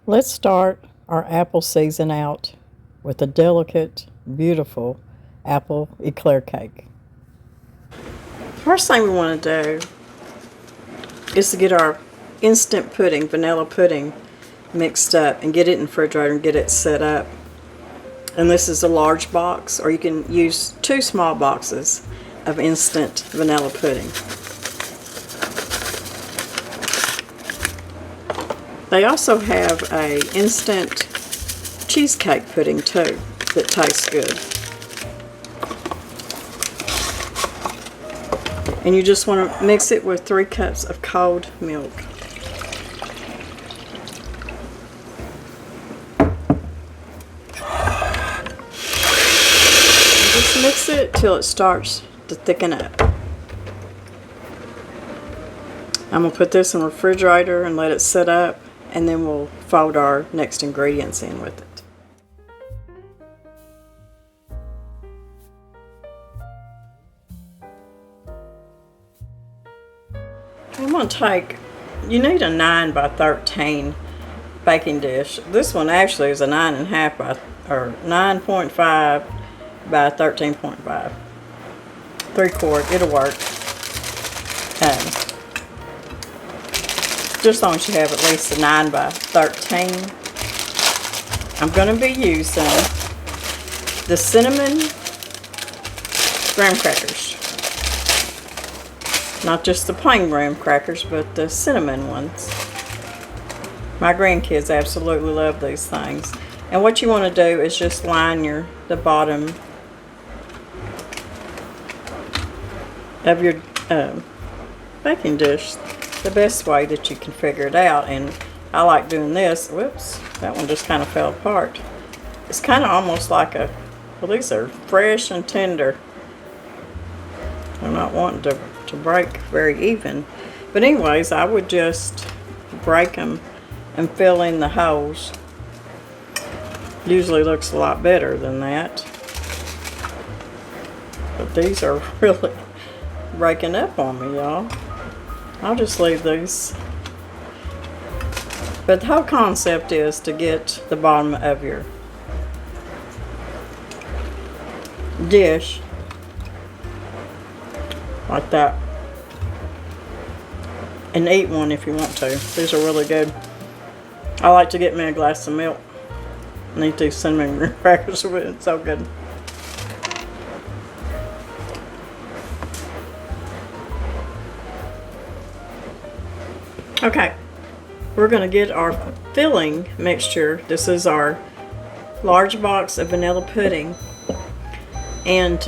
Let's start our apple season out with a delicate, beautiful apple eclair cake. First thing we want to do is to get our instant pudding, vanilla pudding, mixed up and get it in the refrigerator and get it set up. And this is a large box, or you can use 2 small boxes of instant vanilla pudding. They also have a instant cheesecake pudding too that tastes good. And you just want to mix it with 3 cups of cold milk. And just mix it till it starts to thicken up. I'm going to put this in the refrigerator and let it set up, and then we'll fold our next ingredients in with it. I'm going to take, you need a 9 by 13 baking dish. This one actually is a 9.5 by, or 9.5 by 13.5. 3/4, it'll work. Just as long as you have at least a 9 by 13. I'm going to be using the cinnamon graham crackers. Not just the plain graham crackers, but the cinnamon ones. My grandkids absolutely love these things. And what you want to do is just line the bottom of your baking dish the best way that you can figure it out. And I like doing this. Whoops, that one just kind of fell apart. It's kind of almost like a, well, these are fresh and tender. I'm not wanting to break very even. But anyways, I would just break them and fill in the holes. Usually looks a lot better than that. But these are really breaking up on me, y'all. I'll just leave these. But the whole concept is to get the bottom of your dish like that, and eat one if you want to. These are really good. I like to get me a glass of milk and eat these cinnamon crackers with it. It's so good. Okay, we're going to get our filling mixture. This is our large box of vanilla pudding. And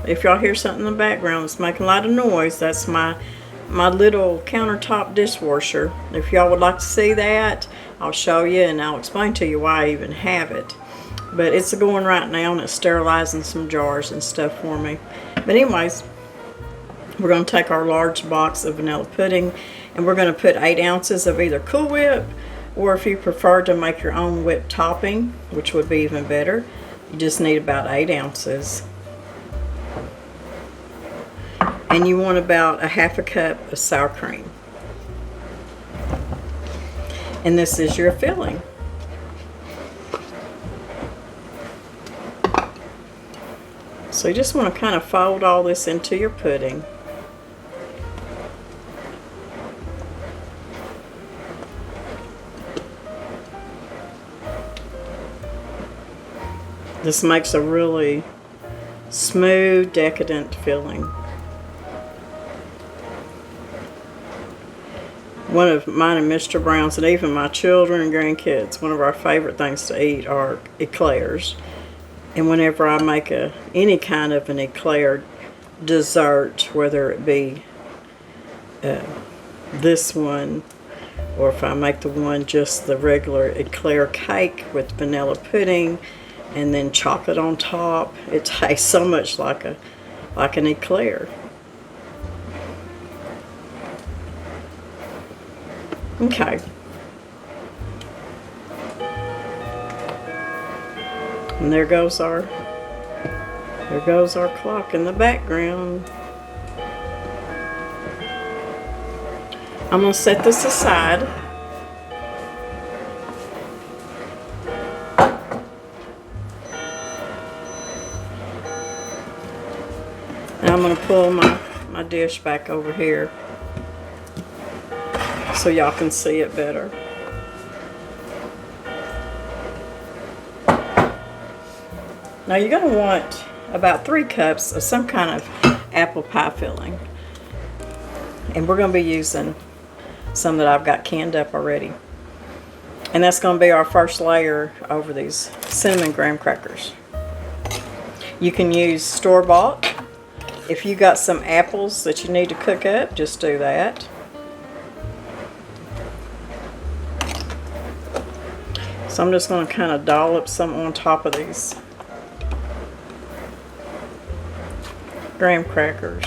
if y'all hear something in the background that's making a lot of noise, that's my little countertop dishwasher. If y'all would like to see that, I'll show you and I'll explain to you why I even have it. But it's going right now and it's sterilizing some jars and stuff for me. But anyways, we're going to take our large box of vanilla pudding and we're going to put 8 ounces of either Cool Whip, or if you prefer to make your own whipped topping, which would be even better, you just need about 8 ounces. And you want about a 1/2 cup of sour cream. And this is your filling. So you just want to kind of fold all this into your pudding. This makes a really smooth, decadent filling. One of mine and Mr. Brown's, and even my children and grandkids, one of our favorite things to eat are eclairs. And whenever I make any kind of an eclair dessert, whether it be this one, or if I make just the regular eclair cake with vanilla pudding and then chocolate on top, it tastes so much like an eclair. Okay. And there goes our clock in the background. I'm going to set this aside. to pull my dish back over here so y'all can see it better. Now you're going to want about 3 cups of some kind of apple pie filling. And we're going to be using some that I've got canned up already. And that's going to be our first layer over these cinnamon graham crackers. You can use store-bought. If you got some apples that you need to cook up, just do that. So I'm just going to kind of dollop some on top of these graham crackers.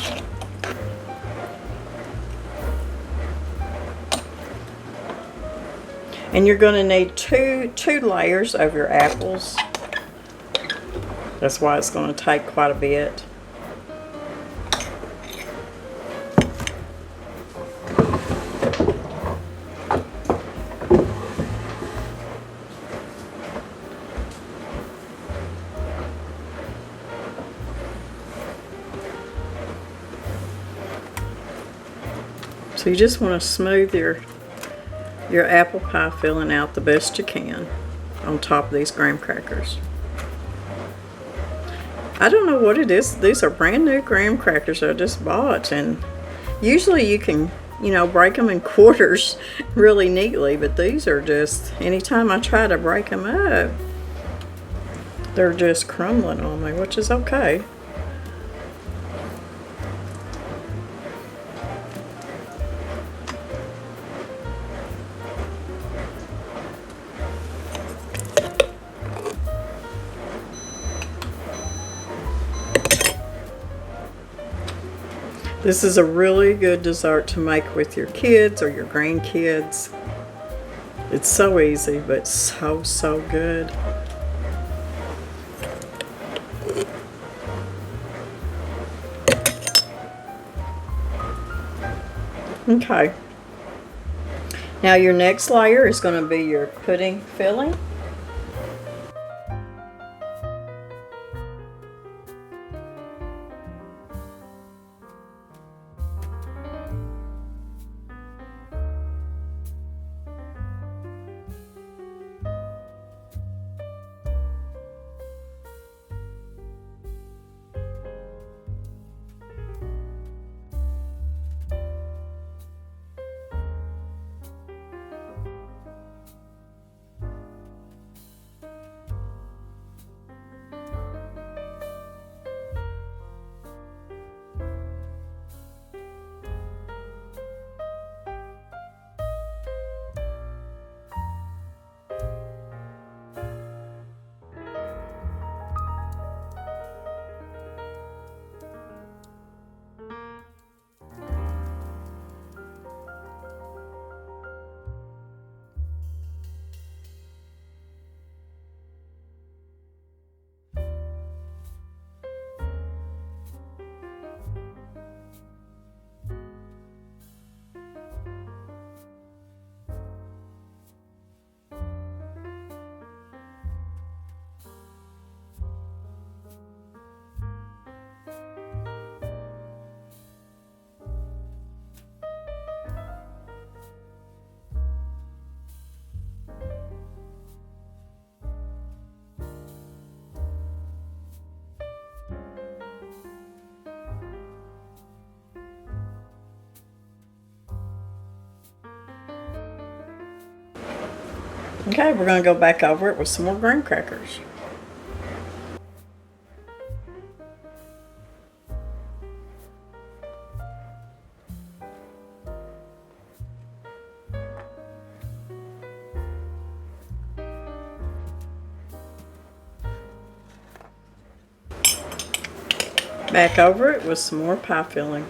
And you're going to need two layers of your apples. That's why it's going to take quite a bit. So you just want to smooth your apple pie filling out the best you can on top of these graham crackers. I don't know what it is. These are brand new graham crackers I just bought, and usually you can, you know, break them in quarters really neatly, but these are just, anytime I try to break them up, they're just crumbling on me, which is okay. This is a really good dessert to make with your kids or your grandkids. It's so easy, but so good. Okay. Now your next layer is going to be your pudding filling. Okay, we're going to go back over it with some more graham crackers. Back over it with some more pie filling.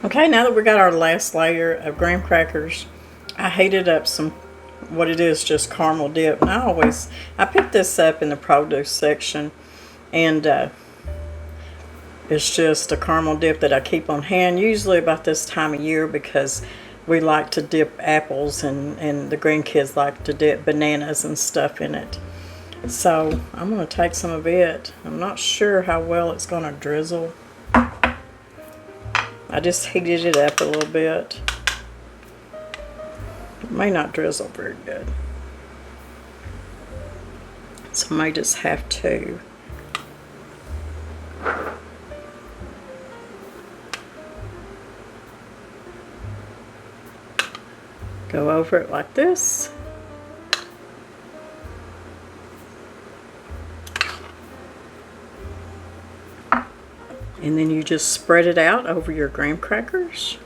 Okay, now that we got our last layer of graham crackers, I heated up some, what it is, just caramel dip. And I picked this up in the produce section, and it's just a caramel dip that I keep on hand, usually about this time of year, because we like to dip apples, and the grandkids like to dip bananas and stuff in it. So I'm going to take some of it. I'm not sure how well it's going to drizzle. I just heated it up a little bit. It may not drizzle very good, so I may just have to go over it like this. And then you just spread it out over your graham crackers.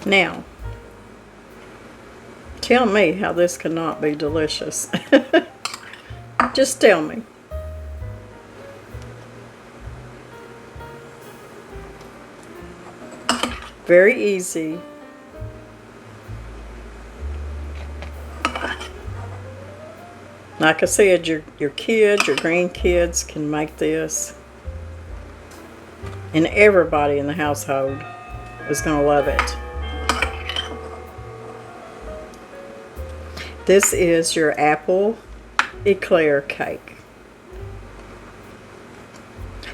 Now, tell me how this cannot be delicious. Just tell me. Very easy. Like I said, your kids, your grandkids can make this, and everybody in the household is going to love it. This is your apple eclair cake.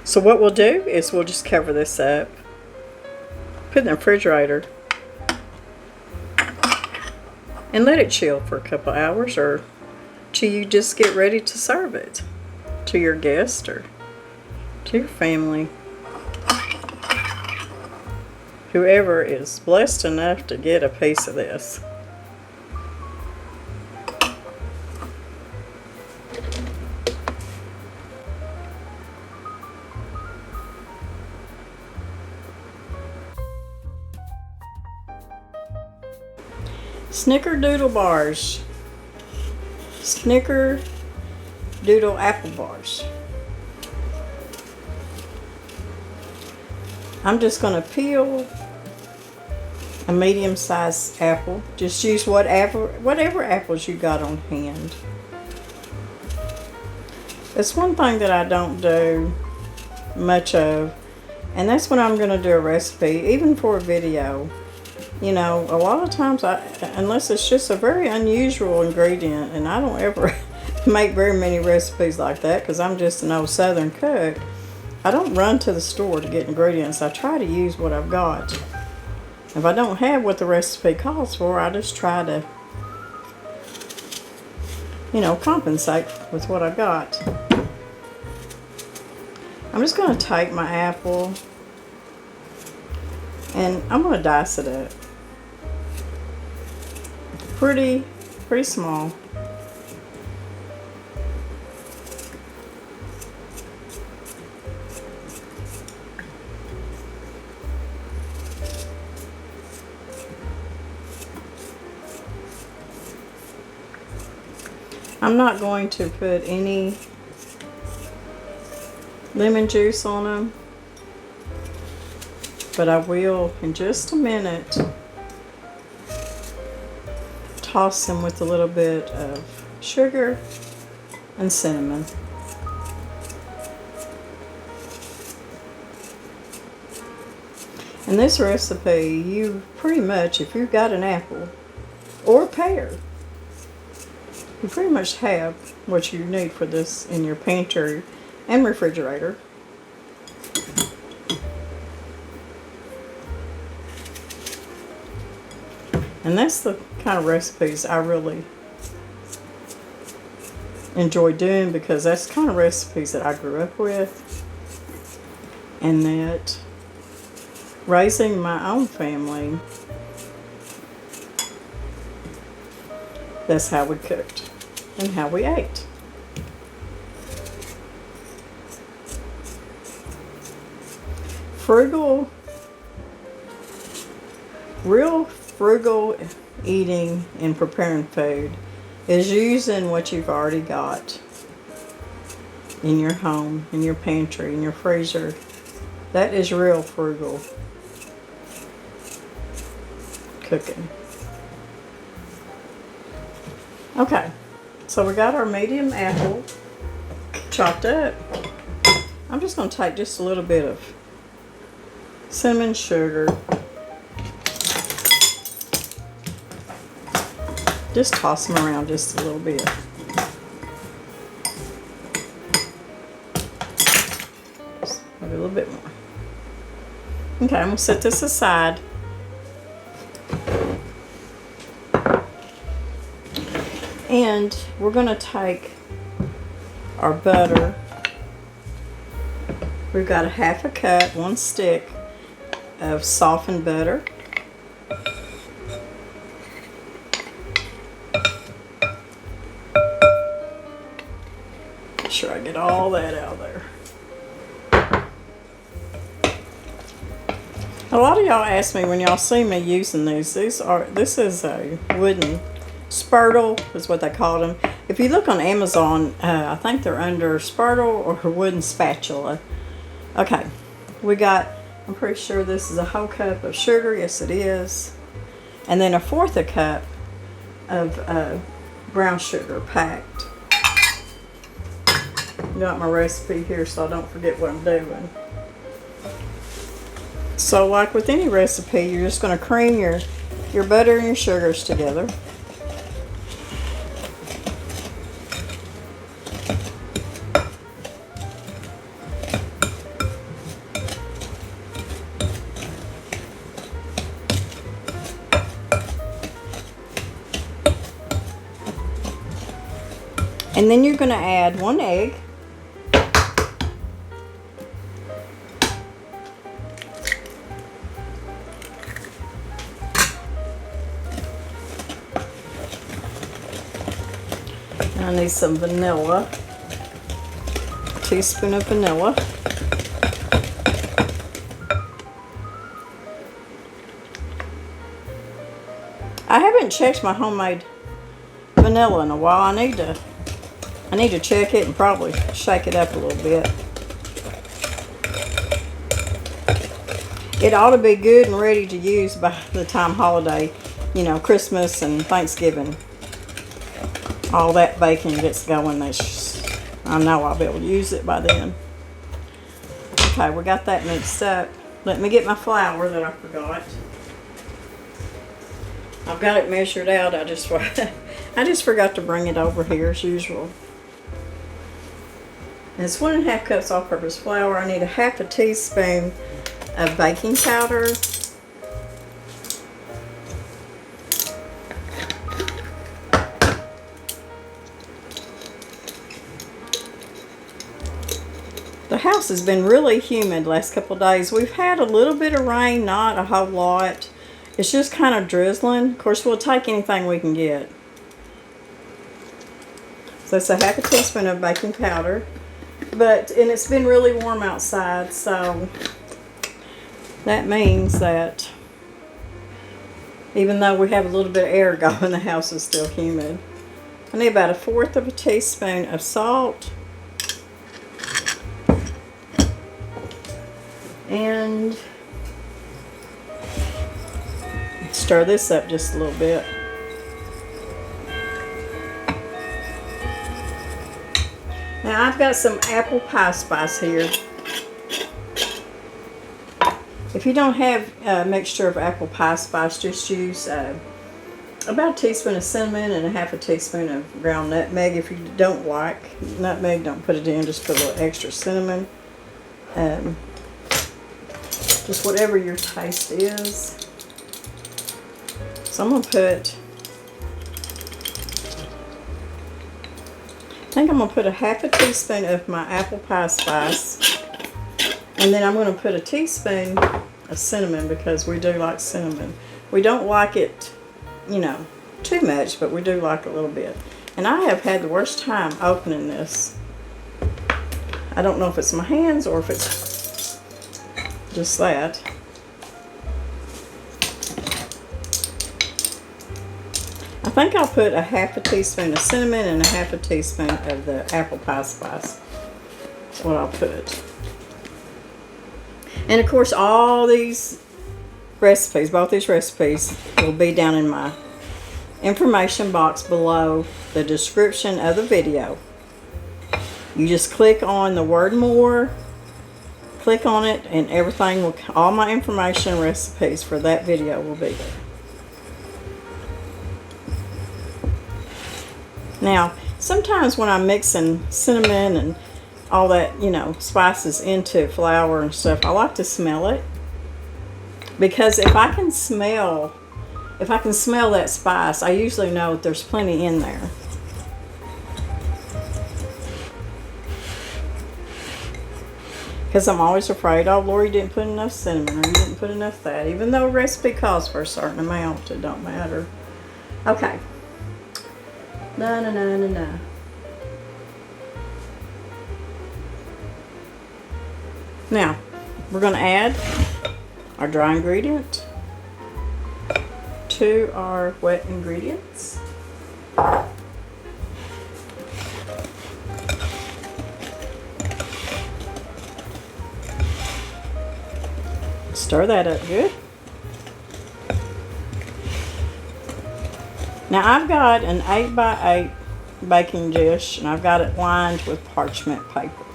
So what we'll do is we'll just cover this up, put it in the refrigerator, and let it chill for a couple hours, or till you just get ready to serve it to your guest or to your family. Whoever is blessed enough to get a piece of this. Snickerdoodle Bars. Snickerdoodle apple bars. I'm just going to peel a medium-sized apple. Just use whatever apples you got on hand. It's one thing that I don't do much of, and that's when I'm going to do a recipe, even for a video. You know, a lot of times, unless it's just a very unusual ingredient, and I don't ever make very many recipes like that because I'm just an old Southern cook, I don't run to the store to get ingredients. I try to use what I've got. If I don't have what the recipe calls for, I just try to, you know, compensate with what I got. I'm just going to take my apple and I'm going to dice it up. Pretty small. I'm not going to put any lemon juice on them, but I will in just a minute toss them with a little bit of sugar and cinnamon. In this recipe, you pretty much, if you've got an apple or a pear, you pretty much have what you need for this in your pantry and refrigerator. And that's the kind of recipes I really enjoy doing, because that's the kind of recipes that I grew up with, and that raising my own family, that's how we cooked and how we ate. Frugal, real frugal eating and preparing food is using what you've already got in your home, in your pantry, in your freezer. That is real frugal cooking. Okay, so we got our medium apple chopped up. I'm just going to take just a little bit of cinnamon sugar. Just toss them around just a little bit. Just maybe a little bit more. Okay, I'm going to set this aside. And we're going to take our butter. We've got a half a cup, 1 stick of softened butter. Make sure I get all that out of there. A lot of y'all ask me when y'all see me using these. This is a wooden spurtle, is what they call them. If you look on Amazon, I think they're under spurtle or wooden spatula. Okay, we got, I'm pretty sure this is a whole cup of sugar. Yes, it is. And then a 1/4 a cup of brown sugar packed. Got my recipe here so I don't forget what I'm doing. So like with any recipe, you're just going to cream your butter and your sugars together. And then you're going to add 1 egg. I need some vanilla, a teaspoon of vanilla. I haven't checked my homemade vanilla in a while. I need to check it and probably shake it up a little bit. It ought to be good and ready to use by the time holiday, you know, Christmas and Thanksgiving. All that baking gets going. I know I'll be able to use it by then. Okay, we got that mixed up. Let me get my flour that I forgot. I've got it measured out. I just forgot to bring it over here as usual. And it's 1½ cups all-purpose flour. I need a 1/2 teaspoon of baking powder. The house has been really humid the last couple of days. We've had a little bit of rain, not a whole lot. It's just kind of drizzling. Of course, we'll take anything we can get. So it's a 1/2 teaspoon of baking powder. And it's been really warm outside, so that means that even though we have a little bit of air going, the house is still humid. I need about 1/4 teaspoon of salt. And stir this up just a little bit. Now I've got some apple pie spice here. If you don't have a mixture of apple pie spice, just use about a teaspoon of cinnamon and a 1/2 teaspoon of ground nutmeg. If you don't like nutmeg, don't put it in, just put a little extra cinnamon. Just whatever your taste is. So I'm going to put, I think I'm going to put a 1/2 teaspoon of my apple pie spice. And then I'm going to put a teaspoon of cinnamon because we do like cinnamon. We don't like it, you know, too much, but we do like a little bit. And I have had the worst time opening this. I don't know if it's my hands or if it's just that. I think I'll put a half a teaspoon of cinnamon and a half a teaspoon of the apple pie spice. That's what I'll put. And of course, all these recipes, both these recipes, will be down in my information box below the description of the video. You just click on the word more, click on it, and everything will, all my information and recipes for that video will be there. Now, sometimes when I'm mixing cinnamon and all that, you know, spices into flour and stuff, I like to smell it. Because if I can smell that spice, I usually know that there's plenty in there. Because I'm always afraid, oh, Lord, you didn't put enough cinnamon, or you didn't put enough that. Even though a recipe calls for a certain amount, it don't matter. Okay. Na. Now, we're going to add our dry ingredient to our wet ingredients. Stir that up good. Now I've got an 8x8 baking dish and I've got it lined with parchment paper.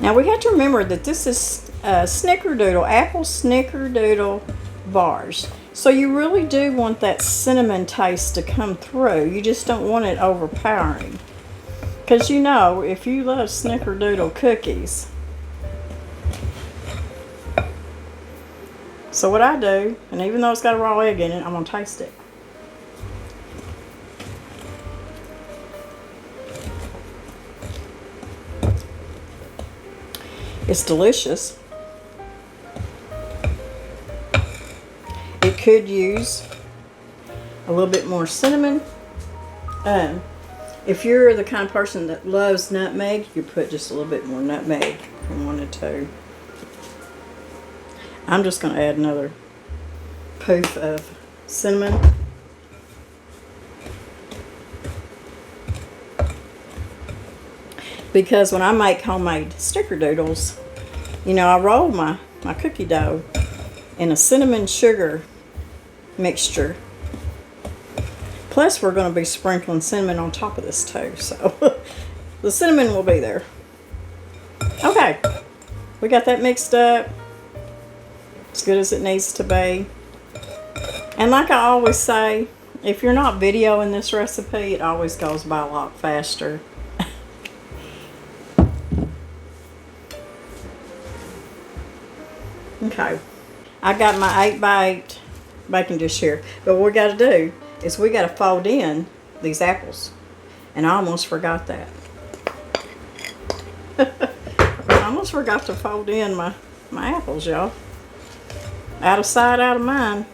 Now we have to remember that this is Snickerdoodle, apple Snickerdoodle bars. So you really do want that cinnamon taste to come through. You just don't want it overpowering. Because you know, if you love Snickerdoodle cookies. So what I do, and even though it's got a raw egg in it, I'm going to taste it. It's delicious. It could use a little bit more cinnamon. If you're the kind of person that loves nutmeg, you put just a little bit more nutmeg if you wanted to. I'm just going to add another poof of cinnamon. Because when I make homemade Snickerdoodles, you know, I roll my cookie dough in a cinnamon sugar mixture. Plus we're going to be sprinkling cinnamon on top of this too, so the cinnamon will be there. Okay, we got that mixed up as good as it needs to be. And like I always say, if you're not videoing this recipe, it always goes by a lot faster. Okay, I got my 8x8 baking dish here, but what we got to do is we got to fold in these apples, and I almost forgot that. I almost forgot to fold in my apples, y'all. Out of sight, out of mind.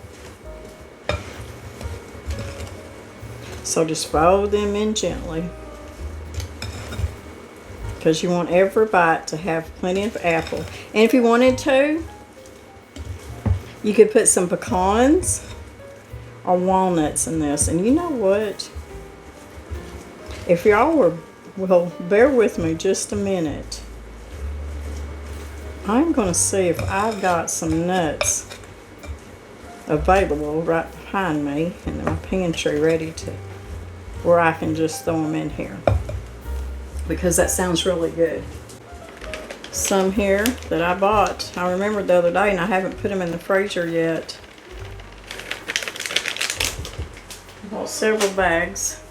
So just fold them in gently, because you want every bite to have plenty of apple. And if you wanted to, you could put some pecans or walnuts in this. And you know what? If y'all will bear with me just a minute, I'm going to see if I've got some nuts available right behind me in my pantry ready to, where I can just throw them in here. Because that sounds really good. Some here that I bought. I remembered the other day and I haven't put them in the freezer yet. I bought several bags.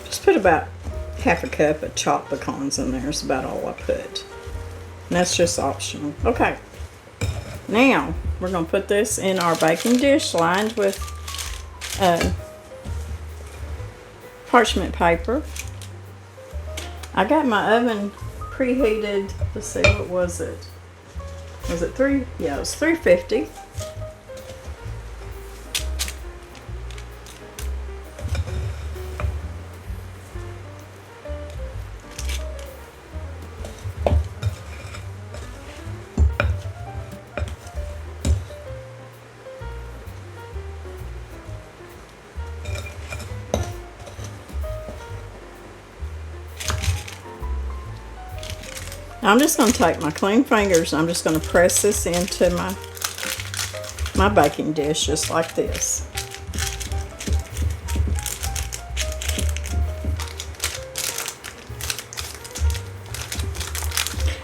Just put about half a cup of chopped pecans in there. Is about all I put. And that's just optional. Okay. Now, we're going to put this in our baking dish lined with parchment paper. I got my oven preheated. Let's see, what was it? Was it 3? Yeah, it was 350. I'm just going to take my clean fingers and I'm just going to press this into my baking dish just like this.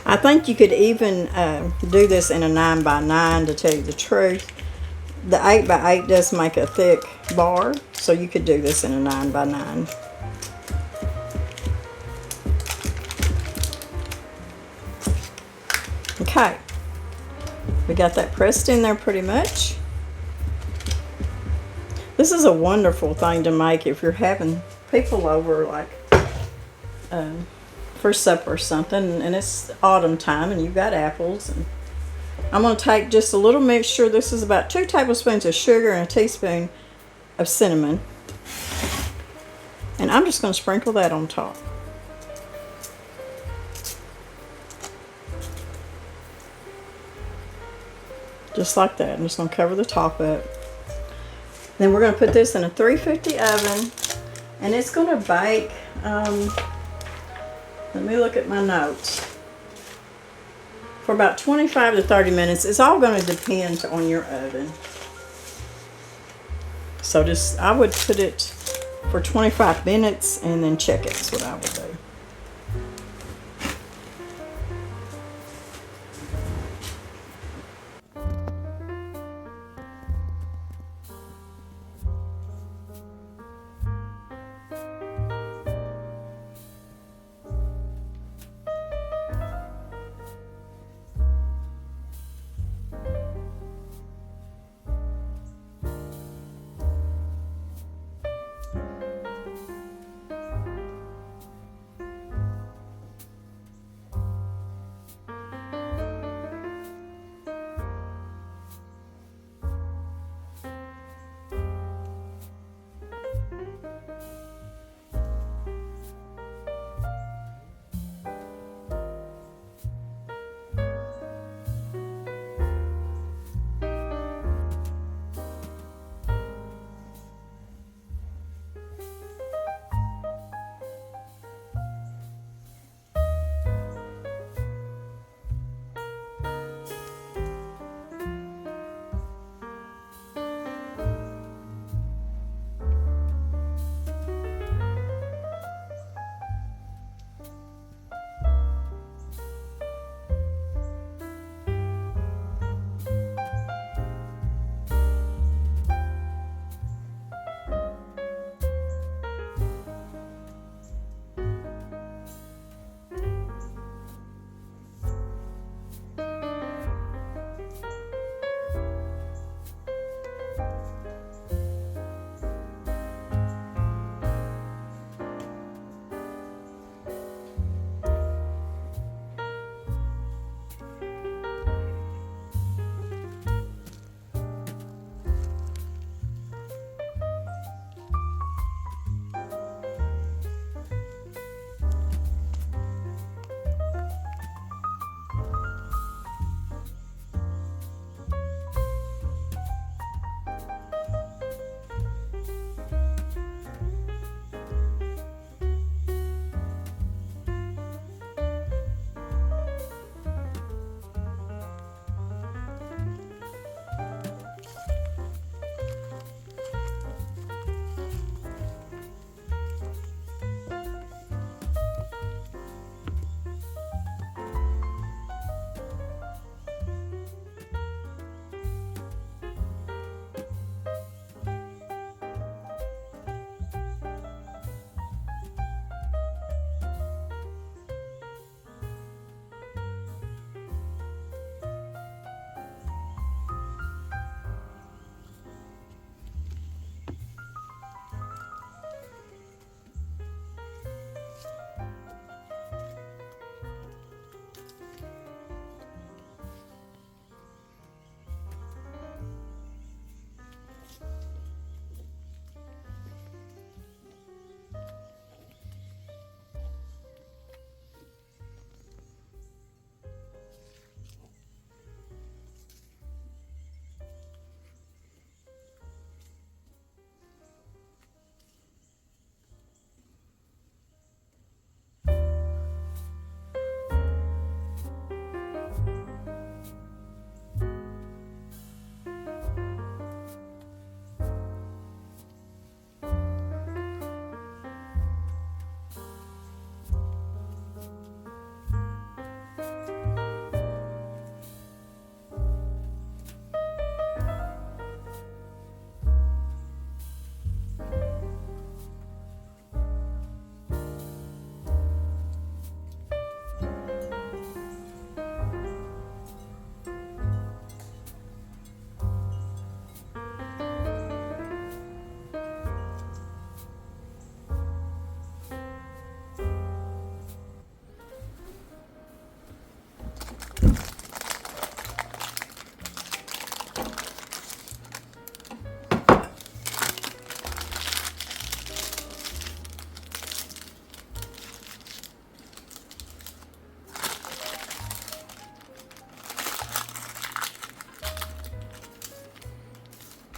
I think you could even do this in a 9x9 to tell you the truth. The 8x8 does make a thick bar, so you could do this in a 9x9. Okay, we got that pressed in there pretty much. This is a wonderful thing to make if you're having people over, like for supper or something, and it's autumn time and you've got apples. And I'm going to take just a little mixture. This is about 2 tablespoons of sugar and a teaspoon of cinnamon. And I'm just going to sprinkle that on top. Just like that. I'm just going to cover the top up. Then we're going to put this in a 350 oven. And it's going to bake, let me look at my notes, for about 25 to 30 minutes. It's all going to depend on your oven. So I would put it for 25 minutes and then check it. That's what I would do.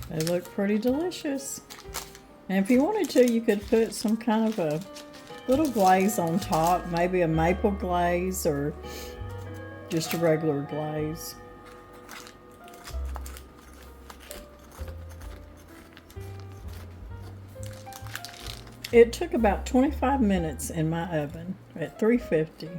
They look pretty delicious. And if you wanted to, you could put some kind of a little glaze on top, maybe a maple glaze or just a regular glaze. It took about 25 minutes in my oven at 350.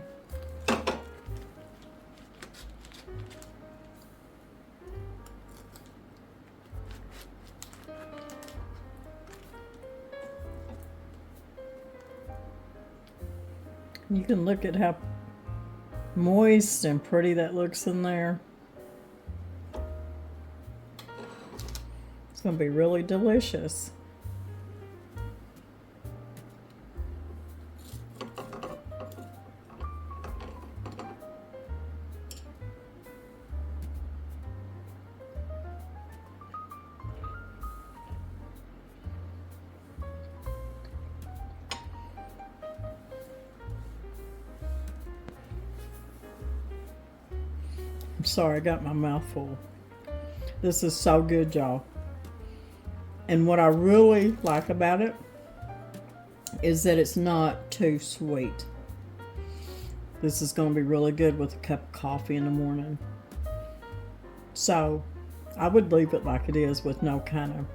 You can look at how moist and pretty that looks in there. It's going to be really delicious. I'm sorry, I got my mouth full. This is so good, y'all. And what I really like about it is that it's not too sweet. This is going to be really good with a cup of coffee in the morning. So I would leave it like it is with no kind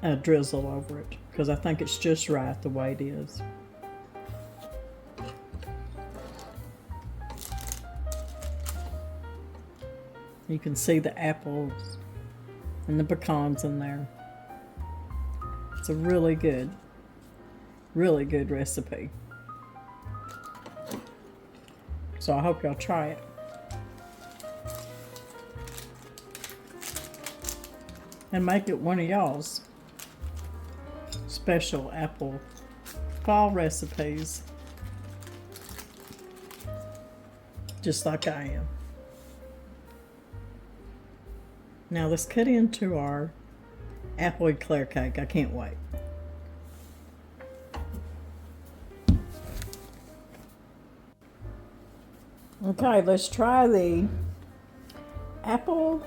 of drizzle over it, because I think it's just right the way it is. You can see the apples and the pecans in there. It's a really good recipe. So I hope y'all try it. And make it one of y'all's special apple fall recipes. Just like I am. Now let's cut into our apple eclair cake. I can't wait. Okay, let's try the apple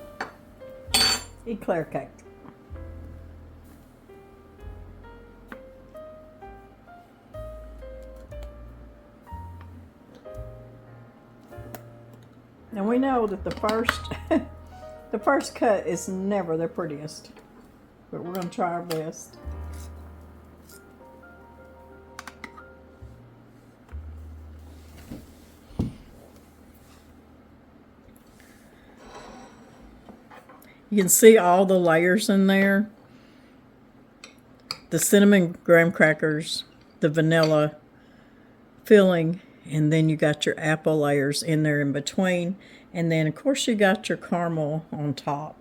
eclair cake. Now we know that the first cut is never the prettiest, but we're going to try our best. You can see all the layers in there. The cinnamon graham crackers, the vanilla filling, and then you got your apple layers in there in between. And then, of course, you got your caramel on top.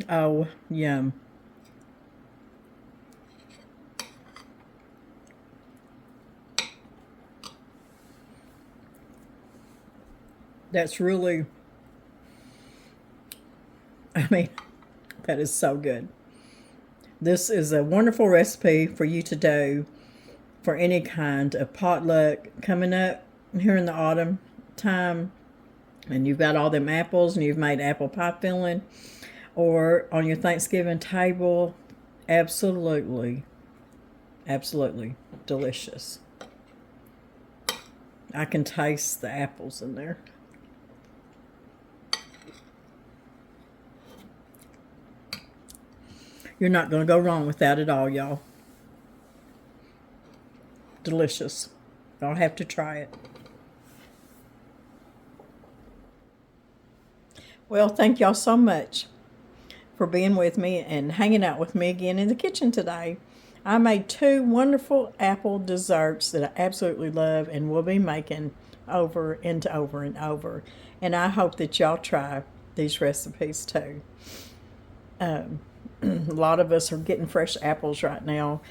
Oh, yum. That's really, that is so good. This is a wonderful recipe for you to do for any kind of potluck coming up here in the autumn time. And you've got all them apples and you've made apple pie filling, or on your Thanksgiving table. Absolutely, absolutely delicious. I can taste the apples in there. You're not going to go wrong with that at all, y'all. Delicious. Y'all have to try it. Well, thank y'all so much for being with me and hanging out with me again in the kitchen today. I made 2 wonderful apple desserts that I absolutely love and will be making over and over and over. And I hope that y'all try these recipes too. A lot of us are getting fresh apples right now,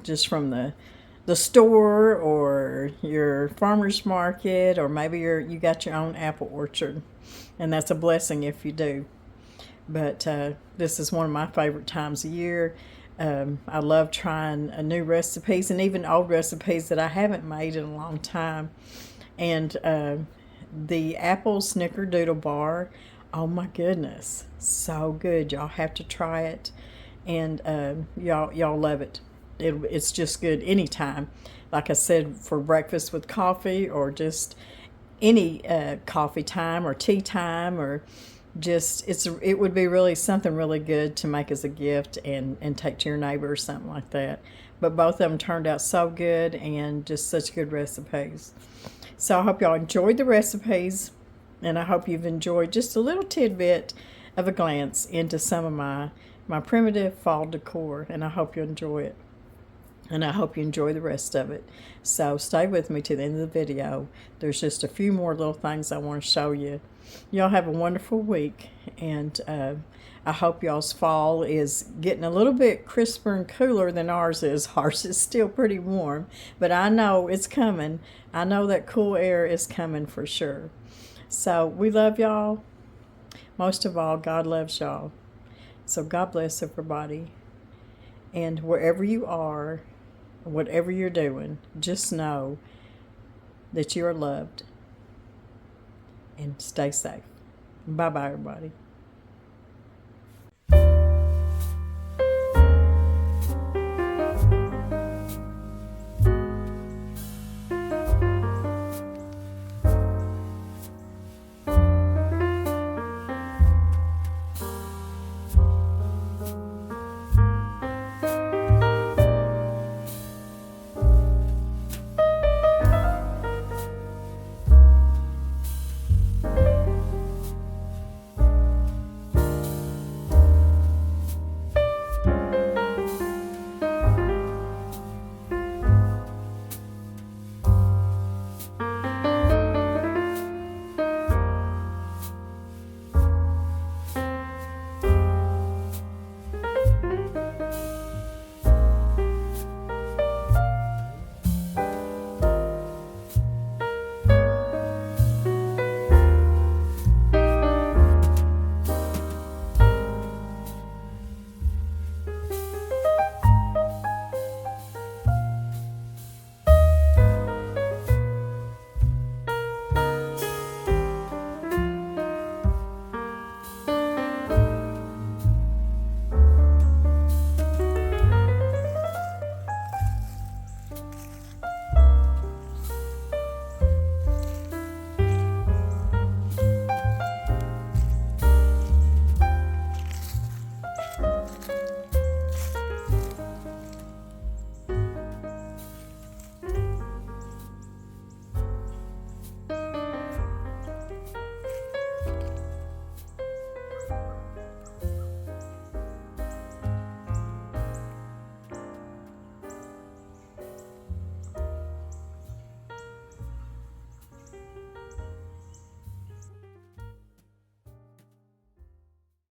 just from the store or your farmer's market, or maybe you got your own apple orchard, and that's a blessing if you do. But this is one of my favorite times of year. I love trying new recipes and even old recipes that I haven't made in a long time. And the apple Snickerdoodle bar, oh my goodness, so good. Y'all have to try it, and y'all love it. It's just good anytime. Like I said, for breakfast with coffee, or just any coffee time or tea time, or just it would be really something really good to make as a gift and take to your neighbor or something like that. But both of them turned out so good, and just such good recipes. So I hope y'all enjoyed the recipes, and I hope you've enjoyed just a little tidbit of a glance into some of my primitive fall decor, and I hope you enjoy it. And I hope you enjoy the rest of it. So stay with me to the end of the video. There's just a few more little things I want to show you. Y'all have a wonderful week, and I hope y'all's fall is getting a little bit crisper and cooler than ours is. Ours is still pretty warm, but I know it's coming. I know that cool air is coming for sure. So we love y'all. Most of all, God loves y'all. So God bless everybody. And wherever you are, whatever you're doing, just know that you are loved, and stay safe. Bye-bye, everybody.